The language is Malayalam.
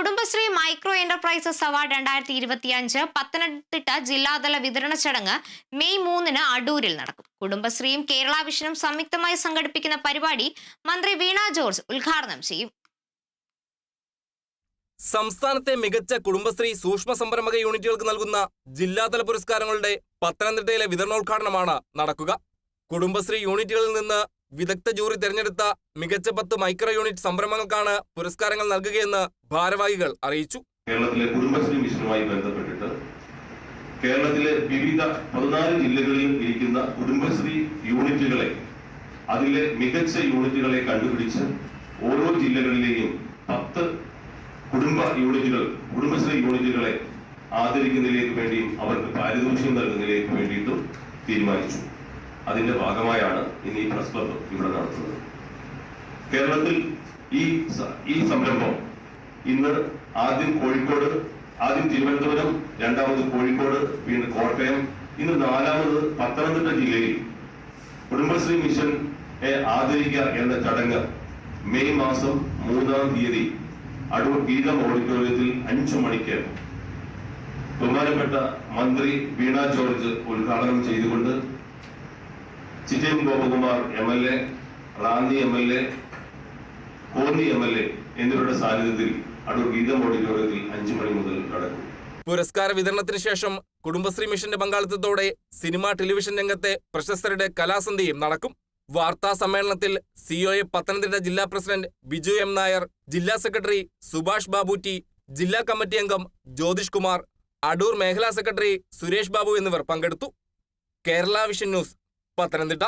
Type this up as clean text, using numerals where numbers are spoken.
Kudumbashree micro enterprises award 2025 Pathanamthitta ജില്ലാതല വിതരണ ചടങ്ങ് മെയ് 3 അടൂരിൽ നടക്കും. കുടുംബശ്രീയും കേരള വിഷനും സംയുക്തമായി സംഘടിപ്പിക്കുന്ന പരിപാടി മന്ത്രി വീണ ജോർജ് ഉദ്ഘാടനം ചെയ്യും. സംസ്ഥാനത്തെ മികച്ച കുടുംബശ്രീ സൂക്ഷ്മ സംരംഭക യൂണിറ്റുകൾക്ക് നൽകുന്ന ജില്ലാതല പുരസ്കാരങ്ങളുടെ പത്തനംതിട്ടയിലെ വിതരണോദ്ഘാടനമാണ് നടക്കുക. കുടുംബശ്രീ യൂണിറ്റുകളിൽ നിന്ന് വിദഗ്ധ ജൂറി തെരഞ്ഞെടുത്ത മികച്ച 10 മൈക്രോ യൂണിറ്റ് സംരംഭങ്ങൾക്കാണ് പുരസ്കാരങ്ങൾ നൽകുകയെന്ന് ഭാരവാഹികൾ അറിയിച്ചു. കേരളത്തിലെ കുടുംബശ്രീ മിഷനുമായി ബന്ധപ്പെട്ടിട്ട് കേരളത്തിലെ വിവിധ 14 ജില്ലകളിൽ ഇരിക്കുന്ന കുടുംബശ്രീ യൂണിറ്റുകളെ, അതിലെ മികച്ച യൂണിറ്റുകളെ കണ്ടുപിടിച്ച് ഓരോ ജില്ലകളിലെയും 10 കുടുംബശ്രീ യൂണിറ്റുകളെ ആദരിക്കുന്നതിലേക്ക് വേണ്ടിയും അവർക്ക് പാരിതോഷികം നൽകുന്നതിലേക്ക് വേണ്ടിയിട്ടും തീരുമാനിച്ചു. അതിന്റെ ഭാഗമായാണ് ഇന്ന് ഈ പ്രസ് ക്ലബ് ഇവിടെ നടത്തുന്നത്. കേരളത്തിൽ ഈ സംരംഭം ഇന്ന് ആദ്യം തിരുവനന്തപുരം, രണ്ടാമത് കോഴിക്കോട്, പിന്നെ കോട്ടയം, ഇന്ന് 4ാമത് പത്തനംതിട്ട ജില്ലയിൽ കുടുംബശ്രീ മിഷനെ ആദരിക്കുക എന്ന ചടങ്ങ് മെയ് മാസം 3-ാം തീയതി അടൂർ ഗീതം ഓഡിറ്റോറിയത്തിൽ 5 മണിക്ക് ബഹുമാനപ്പെട്ട മന്ത്രി വീണ ജോർജ് ഉദ്ഘാടനം ചെയ്തുകൊണ്ട് Chittayam Gopakumar MLA, Ranni MLA, Konni MLA എന്നിവരുടെ സാന്നിധ്യത്തിൽ അടൂർ ഗീതം ഓഡിറ്റോറിയത്തിൽ 5 മണി മുതൽ നടക്കും. പുരസ്കാര വിതരണത്തിന് ശേഷം കുടുംബശ്രീ മിഷന്റെ പങ്കാളിത്തത്തോടെ സിനിമ, ടെലിവിഷൻ രംഗത്തെ പ്രശസ്തരുടെ കലാസന്ധ്യയും നടക്കും. വാർത്താ സമ്മേളനത്തിൽ COA പത്തനംതിട്ട ജില്ലാ പ്രസിഡന്റ് ബിജു M. നായർ, ജില്ലാ സെക്രട്ടറി സുഭാഷ് ബാബു T, ജില്ലാ കമ്മിറ്റി അംഗം ജ്യോതിഷ് കുമാർ, അടൂർ മേഖലാ സെക്രട്ടറി സുരേഷ് ബാബു എന്നിവർ പങ്കെടുത്തു. Kerala vision news, Pathanamthitta.